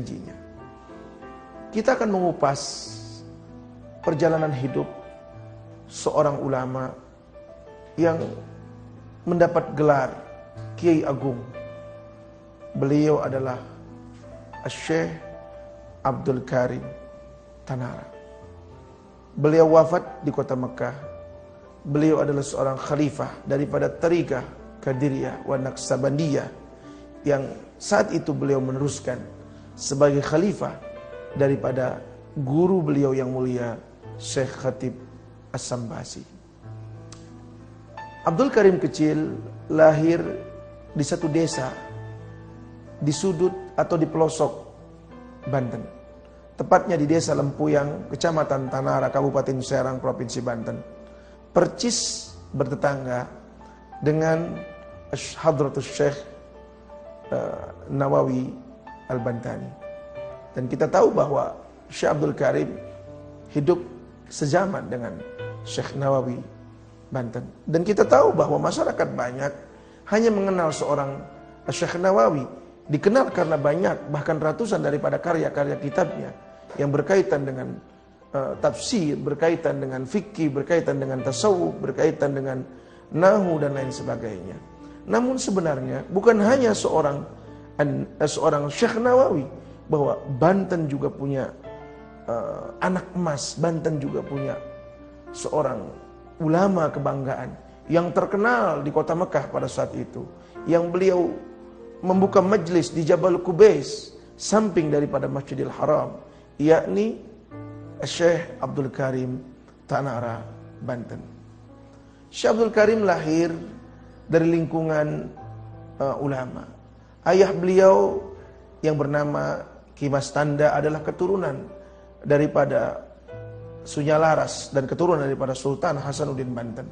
janjinya. Kita akan mengupas perjalanan hidup seorang ulama yang mendapat gelar Kiai Agung. Beliau adalah Syekh Abdul Karim Tanara. Beliau wafat di kota Mekah. Beliau adalah seorang khalifah daripada Tariqah Qadiriyah wa Naqsabandiyah yang saat itu beliau meneruskan sebagai khalifah daripada guru beliau yang mulia Syekh Khatib As-Sambasi. Abdul Karim kecil lahir di satu desa di sudut atau di pelosok Banten. Tepatnya di desa Lempuyang, Kecamatan Tanara, Kabupaten Serang, Provinsi Banten. Percis bertetangga dengan Hadratus Syekh Nawawi Al-Bantani. Dan kita tahu bahwa Syekh Abdul Karim hidup sezaman dengan Syekh Nawawi Banten. Dan kita tahu bahwa masyarakat banyak hanya mengenal seorang Syekh Nawawi. Dikenal karena banyak, bahkan ratusan daripada karya-karya kitabnya yang berkaitan dengan tafsir, berkaitan dengan fikih, berkaitan dengan tasawuf, berkaitan dengan nahu dan lain sebagainya. Namun sebenarnya bukan hanya seorang Syekh Nawawi, bahwa Banten juga punya anak emas, Banten juga punya seorang ulama kebanggaan yang terkenal di kota Mekah pada saat itu, yang beliau membuka majlis di Jabal Qubais samping daripada Masjidil Haram, yakni Syekh Abdul Karim Tanara Banten. Syekh Abdul Karim lahir dari lingkungan ulama. Ayah beliau yang bernama Ki Mas Tanda adalah keturunan daripada Sunyalaras dan keturunan daripada Sultan Hasanuddin Banten.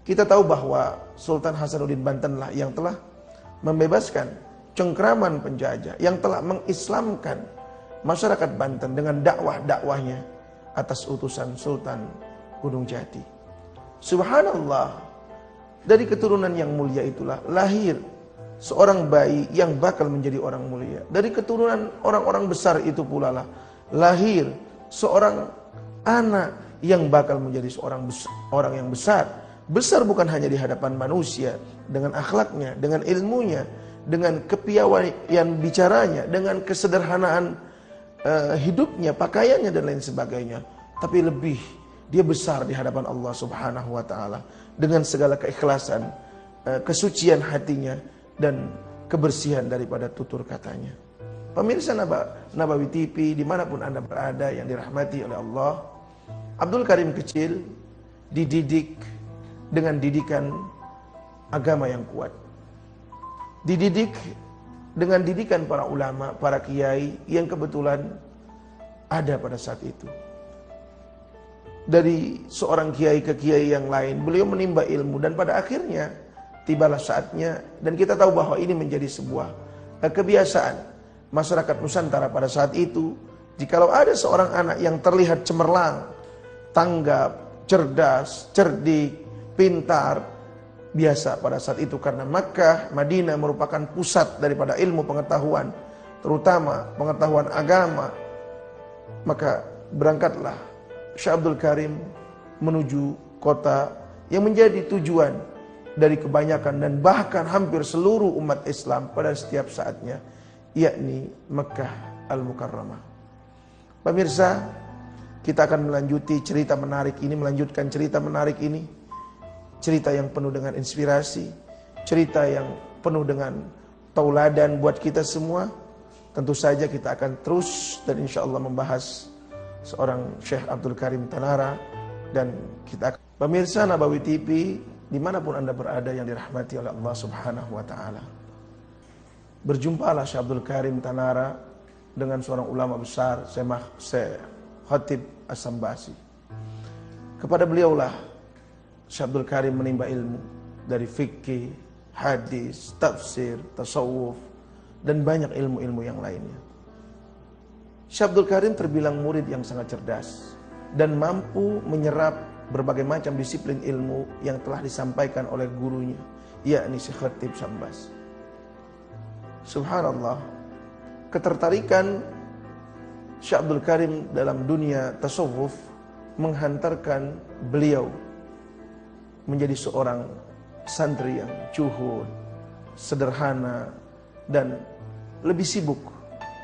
Kita tahu bahwa Sultan Hasanuddin Banten lah yang telah membebaskan cengkraman penjajah, yang telah mengislamkan masyarakat Banten dengan dakwah-dakwahnya atas utusan Sultan Gunung Jati. Subhanallah, dari keturunan yang mulia itulah lahir seorang bayi yang bakal menjadi orang mulia. Dari keturunan orang-orang besar itu pula lah lahir seorang anak yang bakal menjadi orang yang besar. Besar bukan hanya di hadapan manusia, dengan akhlaknya, dengan ilmunya, dengan kepiawaian bicaranya, dengan kesederhanaan hidupnya, pakaiannya dan lain sebagainya. Tapi lebih, dia besar di hadapan Allah Subhanahu wa taala dengan segala keikhlasan, kesucian hatinya dan kebersihan daripada tutur katanya. Pemirsa Nabawi TV dimanapun Anda berada yang dirahmati oleh Allah, Abdul Karim kecil dididik dengan didikan agama yang kuat. Dididik dengan didikan para ulama, para kiai yang kebetulan ada pada saat itu. Dari seorang kiai ke kiai yang lain, beliau menimba ilmu dan pada akhirnya tibalah saatnya, dan kita tahu bahwa ini menjadi sebuah kebiasaan masyarakat Nusantara pada saat itu. Jikalau ada seorang anak yang terlihat cemerlang, tanggap, cerdas, cerdik, pintar, biasa pada saat itu, karena Makkah, Madinah merupakan pusat daripada ilmu pengetahuan, terutama pengetahuan agama. Maka berangkatlah Syekh Abdul Karim menuju kota yang menjadi tujuan dari kebanyakan dan bahkan hampir seluruh umat Islam pada setiap saatnya, yakni Makkah Al-Mukarramah. Pemirsa, kita akan melanjutkan cerita menarik ini. Cerita yang penuh dengan inspirasi, cerita yang penuh dengan tauladan buat kita semua. Tentu saja kita akan terus dan insya Allah membahas seorang Syekh Abdul Karim Tanara. Dan kita, pemirsa Nabawi TV dimanapun Anda berada yang dirahmati oleh Allah Subhanahu wa ta'ala, berjumpalah Syekh Abdul Karim Tanara dengan seorang ulama besar, Syekh Khatib As-Sambasi. Kepada beliaulah Syekh Abdul Karim menimba ilmu dari fikih, hadis, tafsir, tasawuf, dan banyak ilmu-ilmu yang lainnya. Syekh Abdul Karim terbilang murid yang sangat cerdas dan mampu menyerap berbagai macam disiplin ilmu yang telah disampaikan oleh gurunya, yakni Syekh Khatib Sambas. Subhanallah, ketertarikan Syekh Abdul Karim dalam dunia tasawuf menghantarkan beliau menjadi seorang santri yang juhud, sederhana, dan lebih sibuk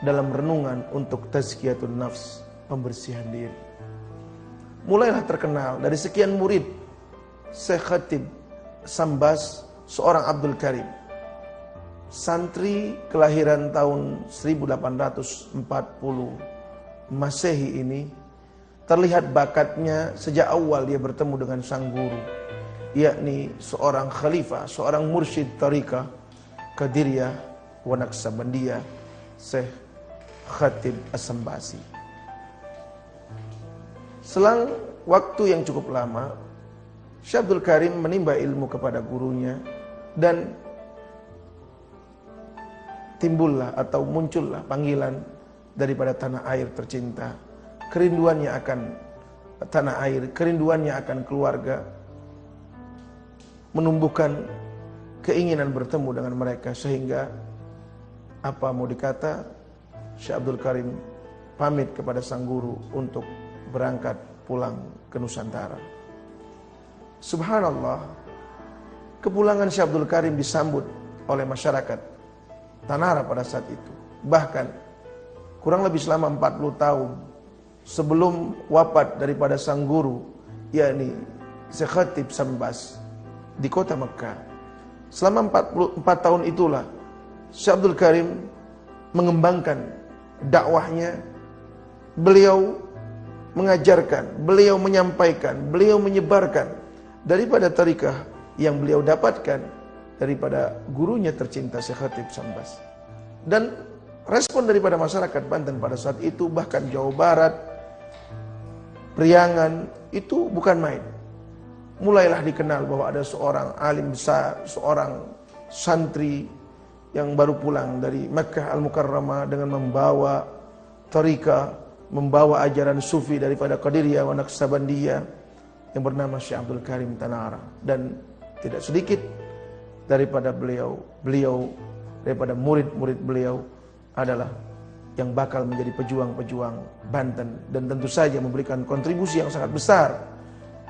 dalam renungan untuk tazkiyatun nafs, pembersihan diri. Mulailah terkenal dari sekian murid Syekh Khatib Sambas, seorang Abdul Karim, santri kelahiran tahun 1840 Masehi ini, terlihat bakatnya sejak awal dia bertemu dengan sang guru, yakni seorang khalifah, seorang mursyid tariqah Qadiriyah wa Naqsabandiyah, Syekh Khatib As-Sambasi. Selang waktu yang cukup lama, Syekh Abdul Karim menimba ilmu kepada gurunya, dan timbullah atau muncullah panggilan daripada tanah air tercinta, kerinduannya akan tanah air, kerinduannya akan keluarga, menumbuhkan keinginan bertemu dengan mereka, sehingga apa mau dikata, Syekh Abdul Karim pamit kepada sang guru untuk berangkat pulang ke Nusantara. Subhanallah, kepulangan Syekh Abdul Karim disambut oleh masyarakat Tanara pada saat itu. Bahkan kurang lebih selama 40 tahun sebelum wafat daripada sang guru, yakni Syekh Khatib Sambas di kota Mekah, selama 44 tahun itulah Syekh Abdul Karim mengembangkan dakwahnya. Beliau mengajarkan, beliau menyampaikan, beliau menyebarkan daripada tarikah yang beliau dapatkan daripada gurunya tercinta Syekh Khatib Sambas. Dan respon daripada masyarakat Banten pada saat itu, bahkan Jawa Barat, Priangan, itu bukan main. Mulailah dikenal bahwa ada seorang alim besar, seorang santri yang baru pulang dari Makkah Al-Mukarramah dengan membawa tarikah, membawa ajaran sufi daripada Qadiriyah wa Naqsabandiyah, yang bernama Syekh Abdul Karim Tanara. Dan tidak sedikit daripada beliau daripada murid-murid beliau adalah yang bakal menjadi pejuang-pejuang Banten, dan tentu saja memberikan kontribusi yang sangat besar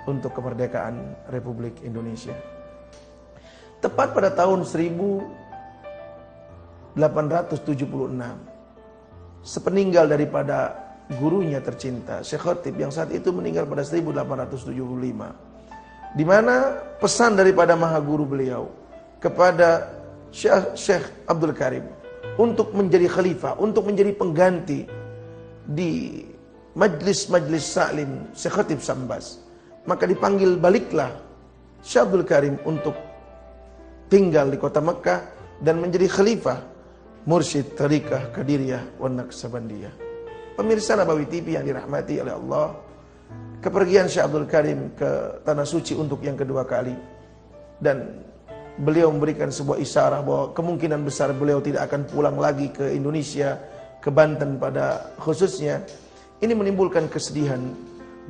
untuk kemerdekaan Republik Indonesia. Tepat pada tahun 1876, sepeninggal daripada gurunya tercinta Syekh Khatib yang saat itu meninggal pada 1875, di mana pesan daripada maha guru beliau kepada Syekh Abdul Karim untuk menjadi khalifah, untuk menjadi pengganti di majlis-majlis Salim Syekh Khatib Sambas, maka dipanggil baliklah Syekh Abdul Karim untuk tinggal di kota Mekah dan menjadi khalifah mursyid tariqah Qadiriyah wa Naqsabandiyah. Pemirsa Nabawi TV yang dirahmati oleh Allah, kepergian Syekh Abdul Karim ke Tanah Suci untuk yang kedua kali, dan beliau memberikan sebuah isyarah bahwa kemungkinan besar beliau tidak akan pulang lagi ke Indonesia, ke Banten pada khususnya. Ini menimbulkan kesedihan,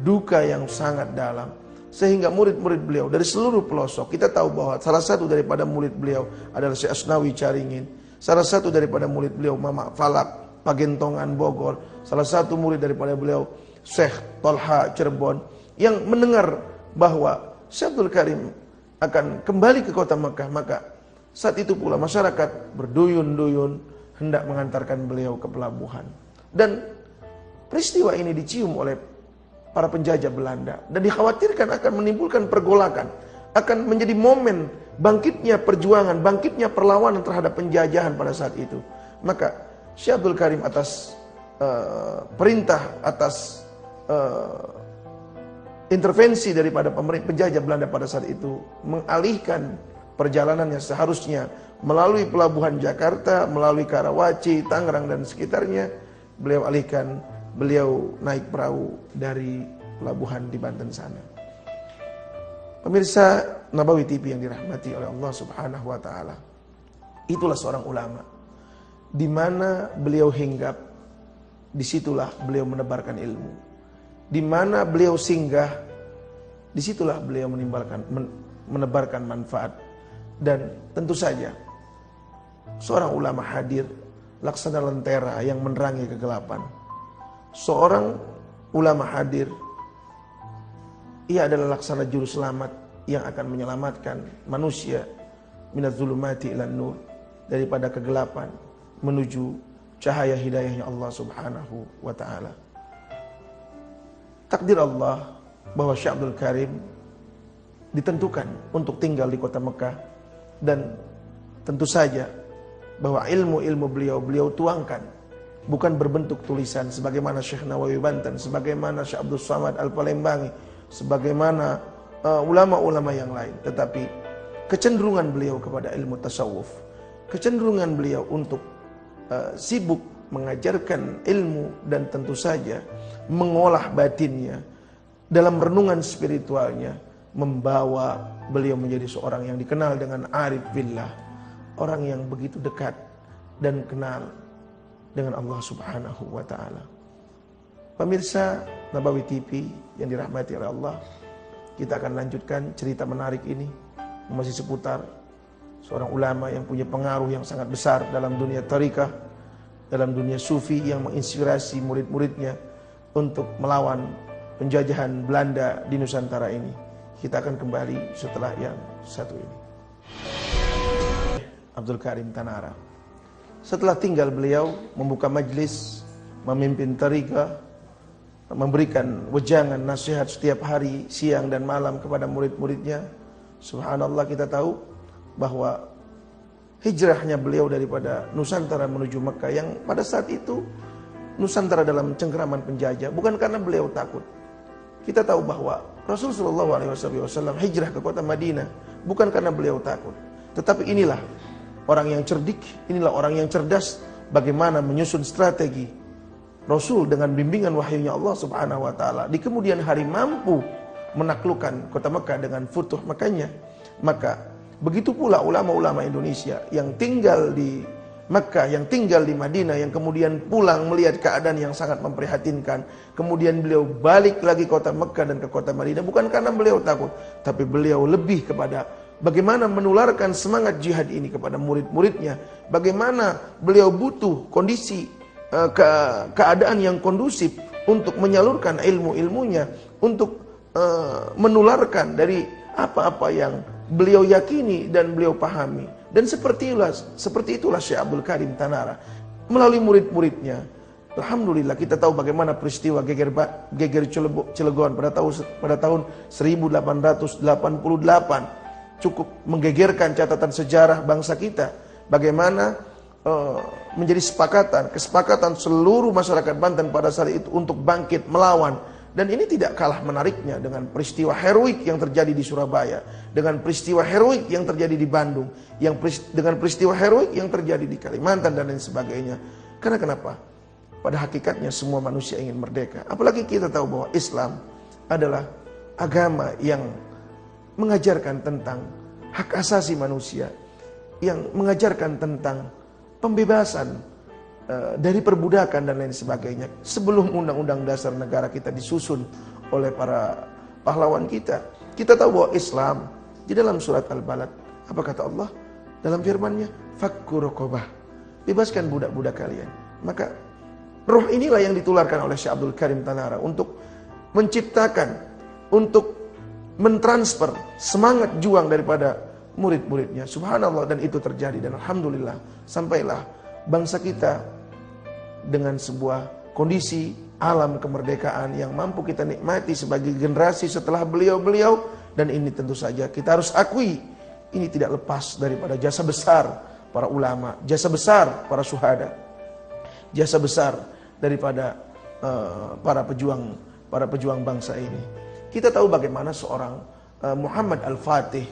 duka yang sangat dalam, sehingga murid-murid beliau dari seluruh pelosok, kita tahu bahwa salah satu daripada murid beliau adalah Syekh Asnawi Caringin, salah satu daripada murid beliau Mama Falak Pagentongan Bogor, salah satu murid daripada beliau Syekh Tolha Cirebon, yang mendengar bahwa Syekh Abdul Karim akan kembali ke kota Mekah, maka saat itu pula masyarakat berduyun-duyun hendak mengantarkan beliau ke pelabuhan. Dan peristiwa ini dicium oleh para penjajah Belanda dan dikhawatirkan akan menimbulkan pergolakan, akan menjadi momen bangkitnya perjuangan, bangkitnya perlawanan terhadap penjajahan pada saat itu. Maka Syekh Abdul Karim atas perintah, atas intervensi daripada pemerintah penjajah Belanda pada saat itu, mengalihkan perjalanan yang seharusnya melalui pelabuhan Jakarta, melalui Karawaci, Tangerang dan sekitarnya, beliau alihkan, beliau naik perahu dari pelabuhan di Banten sana. Pemirsa Nabawi TV yang dirahmati oleh Allah Subhanahu wa taala, itulah seorang ulama. Di mana beliau hinggap, disitulah beliau menebarkan ilmu. Di mana beliau singgah, disitulah beliau menebarkan manfaat. Dan tentu saja seorang ulama hadir laksana lentera yang menerangi kegelapan. Seorang ulama hadir, ia adalah laksana juru selamat yang akan menyelamatkan manusia minaz zulumati ilan nur, daripada kegelapan menuju cahaya hidayahnya Allah Subhanahu wa ta'ala. Takdir Allah bahwa Syekh Abdul Karim ditentukan untuk tinggal di kota Mekah, dan tentu saja bahwa ilmu-ilmu beliau tuangkan bukan berbentuk tulisan sebagaimana Syekh Nawawi Banten, sebagaimana Syekh Abdul Samad Al-Palembangi, sebagaimana ulama-ulama yang lain, tetapi kecenderungan beliau kepada ilmu tasawuf, kecenderungan beliau untuk sibuk mengajarkan ilmu dan tentu saja mengolah batinnya dalam renungan spiritualnya, membawa beliau menjadi seorang yang dikenal dengan arif billah, orang yang begitu dekat dan kenal dengan Allah Subhanahu wa ta'ala. Pemirsa Nabawi TV yang dirahmati oleh Allah, kita akan lanjutkan cerita menarik ini, masih seputar seorang ulama yang punya pengaruh yang sangat besar dalam dunia tariqah, dalam dunia sufi, yang menginspirasi murid-muridnya untuk melawan penjajahan Belanda di Nusantara ini. Kita akan kembali setelah yang satu ini. Abdul Karim Tanara, setelah tinggal beliau membuka majlis, memimpin tariqah, memberikan wejangan nasihat setiap hari, siang dan malam kepada murid-muridnya, subhanallah, kita tahu bahwa hijrahnya beliau daripada Nusantara menuju Mekah, yang pada saat itu Nusantara dalam cengkeraman penjajah, bukan karena beliau takut. Kita tahu bahwa Rasulullah SAW hijrah ke kota Madinah bukan karena beliau takut, tetapi inilah orang yang cerdik, inilah orang yang cerdas, bagaimana menyusun strategi. Rasul dengan bimbingan wahyunya Allah Subhanahu wa ta'ala di kemudian hari mampu menaklukkan kota Mekah dengan Futuh Makkahnya. Maka begitu pula ulama-ulama Indonesia yang tinggal di Mekah, yang tinggal di Madinah, yang kemudian pulang melihat keadaan yang sangat memprihatinkan, kemudian beliau balik lagi kota Mekah dan ke kota Madinah, bukan karena beliau takut, tapi beliau lebih kepada bagaimana menularkan semangat jihad ini kepada murid-muridnya, bagaimana beliau butuh kondisi keadaan yang kondusif untuk menyalurkan ilmu-ilmunya, untuk menularkan dari apa-apa yang beliau yakini dan beliau pahami. Dan seperti itulah Syekh Abdul Karim Tanara melalui murid-muridnya. Alhamdulillah kita tahu bagaimana peristiwa geger Cilegon pada tahun 1888 cukup menggegerkan catatan sejarah bangsa kita. Bagaimana menjadi kesepakatan seluruh masyarakat Banten pada saat itu untuk bangkit melawan. Dan ini tidak kalah menariknya dengan peristiwa heroik yang terjadi di Surabaya, dengan peristiwa heroik yang terjadi di Bandung, dengan peristiwa heroik yang terjadi di Kalimantan dan lain sebagainya. Karena kenapa? Pada hakikatnya semua manusia ingin merdeka. Apalagi kita tahu bahwa Islam adalah agama yang mengajarkan tentang hak asasi manusia, yang mengajarkan tentang pembebasan dari perbudakan dan lain sebagainya. Sebelum undang-undang dasar negara kita disusun oleh para pahlawan kita, kita tahu bahwa Islam di dalam surat Al-Balad, apa kata Allah dalam firman-Nya? Fakku raqabah, bebaskan budak-budak kalian. Maka roh inilah yang ditularkan oleh Syekh Abdul Karim Tanara untuk menciptakan, untuk mentransfer semangat juang daripada murid-muridnya. Subhanallah, dan itu terjadi, dan alhamdulillah sampailah bangsa kita dengan sebuah kondisi alam kemerdekaan yang mampu kita nikmati sebagai generasi setelah beliau-beliau. Dan ini tentu saja kita harus akui, ini tidak lepas daripada jasa besar para ulama, jasa besar para syuhada, jasa besar daripada para pejuang bangsa ini. Kita tahu bagaimana seorang Muhammad Al-Fatih,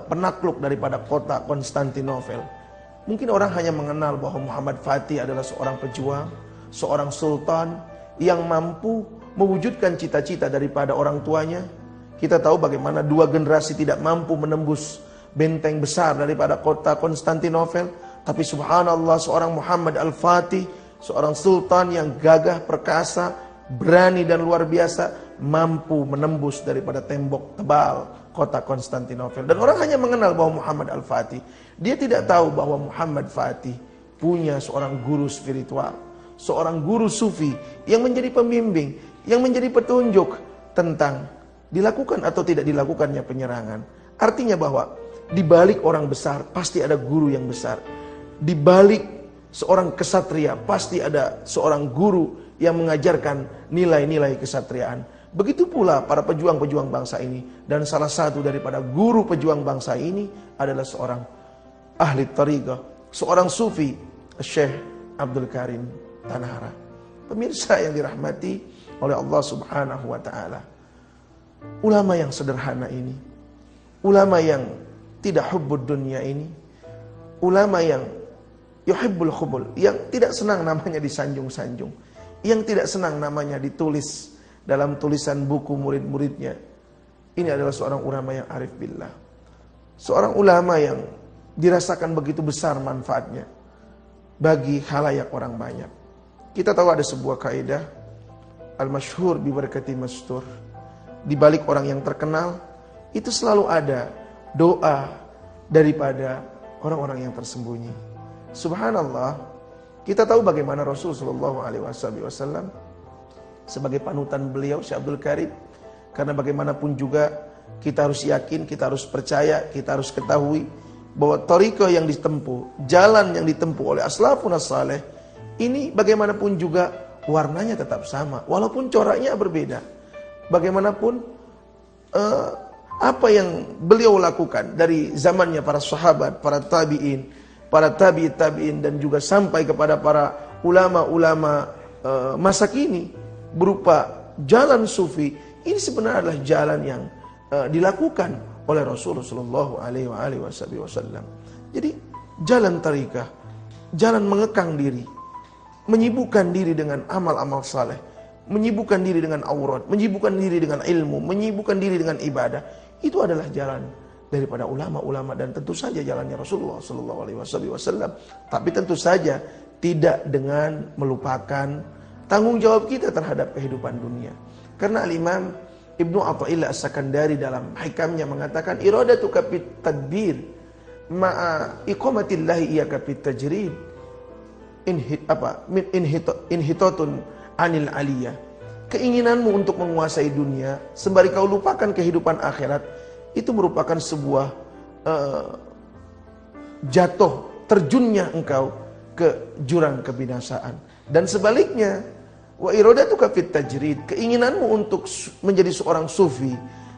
penakluk daripada kota Konstantinopel. Mungkin orang hanya mengenal bahwa Muhammad Fatih adalah seorang pejuang, seorang sultan yang mampu mewujudkan cita-cita daripada orang tuanya. Kita tahu bagaimana dua generasi tidak mampu menembus benteng besar daripada kota Konstantinopel. Tapi subhanallah, seorang Muhammad Al-Fatih, seorang sultan yang gagah perkasa, berani dan luar biasa, mampu menembus daripada tembok tebal kota Konstantinopel. Dan orang hanya mengenal bahwa Muhammad Al-Fatih. Dia tidak tahu bahwa Muhammad Fatih punya seorang guru spiritual, seorang guru sufi yang menjadi pembimbing, yang menjadi petunjuk tentang dilakukan atau tidak dilakukannya penyerangan. Artinya bahwa di balik orang besar pasti ada guru yang besar. Di balik seorang kesatria pasti ada seorang guru yang mengajarkan nilai-nilai kesatriaan. Begitu pula para pejuang-pejuang bangsa ini. Dan salah satu daripada guru pejuang bangsa ini adalah seorang ahli tariqah, seorang sufi, Syekh Abdul Karim Tanahara. Pemirsa yang dirahmati oleh Allah Subhanahu wa ta'ala. Ulama yang sederhana ini, ulama yang tidak hubbud dunia ini, ulama yang yuhibbul khubul, yang tidak senang namanya disanjung-sanjung, yang tidak senang namanya ditulis dalam tulisan buku murid-muridnya. Ini adalah seorang ulama yang arif billah, seorang ulama yang dirasakan begitu besar manfaatnya bagi khalayak orang banyak. Kita tahu ada sebuah kaidah, al-masyhur bi barakati mastur. Di balik orang yang terkenal itu selalu ada doa daripada orang-orang yang tersembunyi. Subhanallah, kita tahu bagaimana Rasul sallallahu alaihi wasallam sebagai panutan beliau Syekh Abdul Karim, karena bagaimanapun juga kita harus yakin, kita harus percaya, kita harus ketahui bahwa thariqah yang ditempuh, jalan yang ditempuh oleh aslafun as-saleh ini bagaimanapun juga warnanya tetap sama walaupun coraknya berbeda. Bagaimanapun apa yang beliau lakukan dari zamannya para sahabat, para tabi'in, para tabi'in dan juga sampai kepada para ulama-ulama masa kini berupa jalan sufi, ini sebenarnya adalah jalan yang dilakukan oleh Rasulullah sallallahu alaihi wasallam. Jadi jalan tariqah, jalan mengekang diri, menyibukkan diri dengan amal-amal saleh, menyibukkan diri dengan aurat, menyibukkan diri dengan ilmu, menyibukkan diri dengan ibadah, itu adalah jalan daripada ulama-ulama dan tentu saja jalannya Rasulullah sallallahu alaihi wasallam. Tapi tentu saja tidak dengan melupakan tanggung jawab kita terhadap kehidupan dunia. Karena Al-Imam Ibnu Athaillah As-Sakandari dalam hikamnya mengatakan iradatuka fit tadbir ma'a iqamatillahi iyyaka fit tajrid inhitatun anil aliyah. Keinginanmu untuk menguasai dunia sembari kau lupakan kehidupan akhirat, itu merupakan sebuah jatuh, terjunnya engkau ke jurang kebinasaan. Dan sebaliknya, wa iradatuka fit tajrid, keinginanmu untuk menjadi seorang sufi,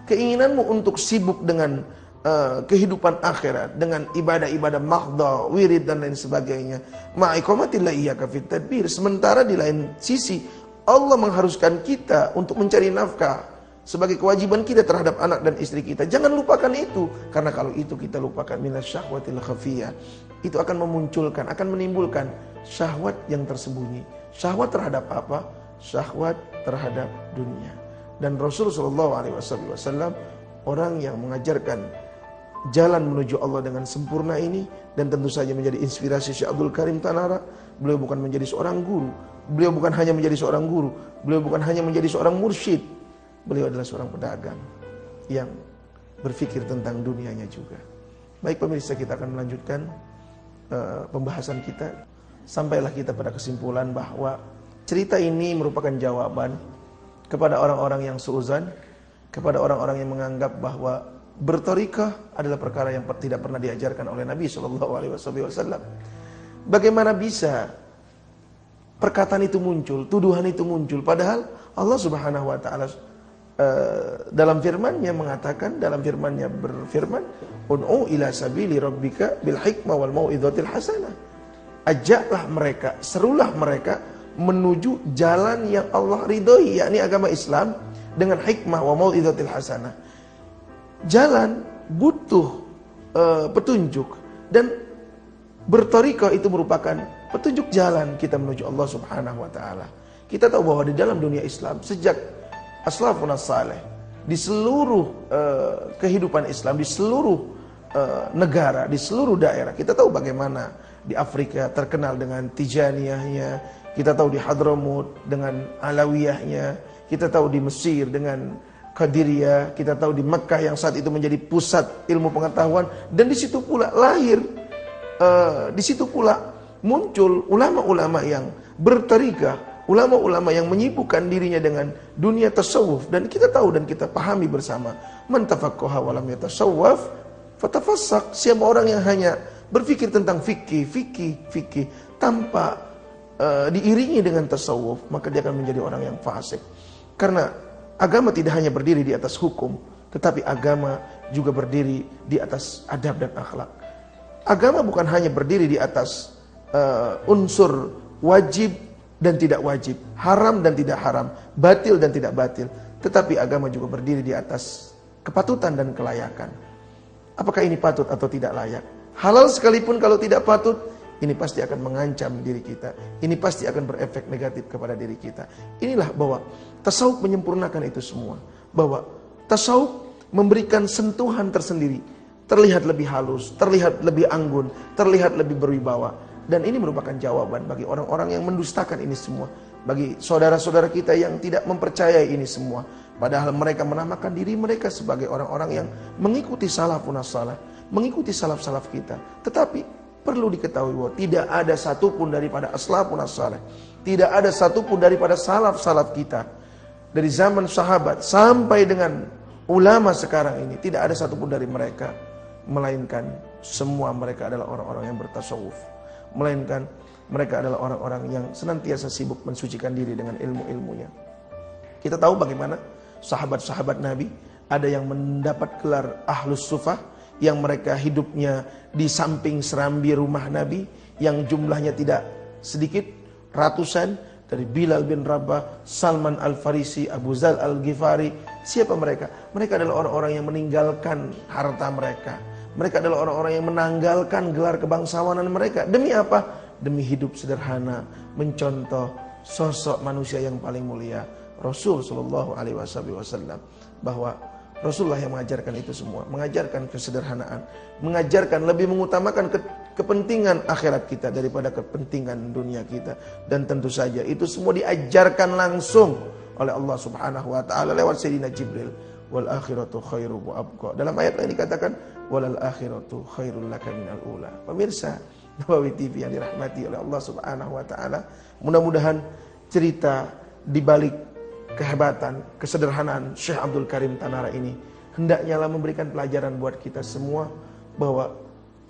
keinginanmu untuk sibuk dengan kehidupan akhirat, dengan ibadah-ibadah mahdha, wirid dan lain sebagainya, ma'iqamatillah iyyaka fit tadbir. Sementara di lain sisi Allah mengharuskan kita untuk mencari nafkah sebagai kewajiban kita terhadap anak dan istri kita. Jangan lupakan itu, karena kalau itu kita lupakan minas syahwatil khafiyah, itu akan memunculkan, akan menimbulkan syahwat yang tersembunyi. Syahwat terhadap apa? Syahwat terhadap dunia. Dan Rasulullah sallallahu alaihi wasallam orang yang mengajarkan jalan menuju Allah dengan sempurna ini, dan tentu saja menjadi inspirasi Syekh Abdul Karim Tanahara. Beliau bukan menjadi seorang guru, beliau bukan hanya menjadi seorang guru, beliau bukan hanya menjadi seorang mursyid, beliau adalah seorang pedagang yang berpikir tentang dunianya juga. Baik pemirsa, kita akan melanjutkan pembahasan kita. Sampailah kita pada kesimpulan bahwa cerita ini merupakan jawaban kepada orang-orang yang suuzan, kepada orang-orang yang menganggap bahwa berthariqah adalah perkara yang tidak pernah diajarkan oleh Nabi sallallahu alaihi wasallam. Bagaimana bisa perkataan itu muncul, tuduhan itu muncul, padahal Allah Subhanahu wa taala dalam firman-Nya mengatakan, dalam firman-Nya berfirman, "Ud'u ila sabili rabbika bil hikmah wal mau'izatil hasanah." Ajaklah mereka, serulah mereka menuju jalan yang Allah ridhoi, yakni agama Islam, dengan hikmah wa mau'izatil hasanah. Jalan butuh petunjuk, dan berthariqah itu merupakan petunjuk jalan kita menuju Allah Subhanahu wa taala. Kita tahu bahwa di dalam dunia Islam sejak aslafun as-saleh, di seluruh kehidupan Islam, di seluruh negara, di seluruh daerah, kita tahu bagaimana di Afrika terkenal dengan Tijaniyahnya, kita tahu di Hadramut dengan Alawiyahnya, kita tahu di Mesir dengan Qadiriyah, kita tahu di Mekah yang saat itu menjadi pusat ilmu pengetahuan, dan di situ pula lahir, di situ pula muncul ulama-ulama yang bertarikah, ulama-ulama yang menyibukkan dirinya dengan dunia tasawuf. Dan kita tahu dan kita pahami bersama, man tafaqqaha wa lam yatasawwaf fatafassak. Siapa orang yang hanya berpikir tentang fikih tanpa diiringi dengan tasawuf, maka dia akan menjadi orang yang fasik. Karena agama tidak hanya berdiri di atas hukum, tetapi agama juga berdiri di atas adab dan akhlak. Agama bukan hanya berdiri di atas unsur wajib dan tidak wajib, haram dan tidak haram, batil dan tidak batil, tetapi agama juga berdiri di atas kepatutan dan kelayakan. Apakah ini patut atau tidak layak? Halal sekalipun kalau tidak patut, ini pasti akan mengancam diri kita. Ini pasti akan berefek negatif kepada diri kita. Inilah bahwa tasawuf menyempurnakan itu semua. Bahwa tasawuf memberikan sentuhan tersendiri. Terlihat lebih halus, terlihat lebih anggun, terlihat lebih berwibawa. Dan ini merupakan jawaban bagi orang-orang yang mendustakan ini semua. Bagi saudara-saudara kita yang tidak mempercayai ini semua. Padahal mereka menamakan diri mereka sebagai orang-orang yang mengikuti salafun as-salaf, mengikuti salaf-salaf kita. Tetapi perlu diketahui bahwa tidak ada satupun daripada aslafun as-salaf, tidak ada satupun daripada salaf-salaf kita, dari zaman sahabat sampai dengan ulama sekarang ini, tidak ada satupun dari mereka, melainkan semua mereka adalah orang-orang yang bertasawuf, melainkan mereka adalah orang-orang yang senantiasa sibuk mensucikan diri dengan ilmu-ilmunya. Kita tahu bagaimana sahabat-sahabat Nabi, ada yang mendapat gelar Ahlus Sufah, yang mereka hidupnya di samping serambi rumah Nabi, yang jumlahnya tidak sedikit, ratusan, dari Bilal bin Rabah, Salman Al-Farisi, Abu Zal Al-Ghifari. Siapa mereka? Mereka adalah orang-orang yang meninggalkan harta mereka. Mereka adalah orang-orang yang menanggalkan gelar kebangsawanan mereka. Demi apa? Demi hidup sederhana, mencontoh sosok manusia yang paling mulia, Rasul Shallallahu Alaihi Wasallam. Bahwa Rasulullah yang mengajarkan itu semua, mengajarkan kesederhanaan, mengajarkan lebih mengutamakan kepentingan akhirat kita daripada kepentingan dunia kita. Dan tentu saja itu semua diajarkan langsung oleh Allah Subhanahu wa taala lewat Sayyidina Jibril. Wal akhiratu khairu wa abqa. Dalam ayat lain dikatakan walal akhiratu khairul laka minal ula. Pemirsa Nabawi TV yang dirahmati oleh Allah Subhanahu wa taala, mudah-mudahan cerita di balik kehebatan, kesederhanaan Syekh Abdul Karim Tanara ini hendaknya memberikan pelajaran buat kita semua bahwa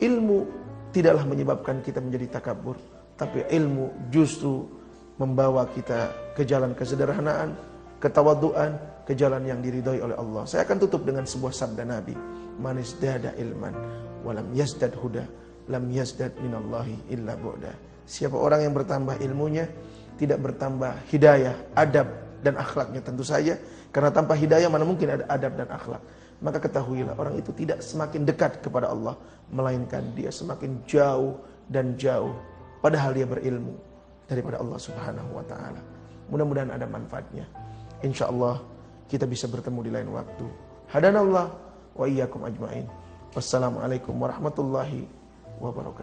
ilmu tidaklah menyebabkan kita menjadi takabur, tapi ilmu justru membawa kita ke jalan kesederhanaan, ketawaduan, ke jalan yang diridhoi oleh Allah. Saya akan tutup dengan sebuah sabda Nabi, man izdada ilman walam yazdad huda lam yazdad minallahi illa bu'da. Siapa orang yang bertambah ilmunya, tidak bertambah hidayah, adab dan akhlaknya tentu saja. Karena tanpa hidayah mana mungkin ada adab dan akhlak. Maka ketahuilah orang itu tidak semakin dekat kepada Allah, melainkan dia semakin jauh dan jauh, padahal dia berilmu daripada Allah Subhanahu wa taala. Mudah-mudahan ada manfaatnya. InsyaAllah kita bisa bertemu di lain waktu. Hadanallah wa iyyakum ajmain. Wassalamualaikum warahmatullahi wabarakatuh.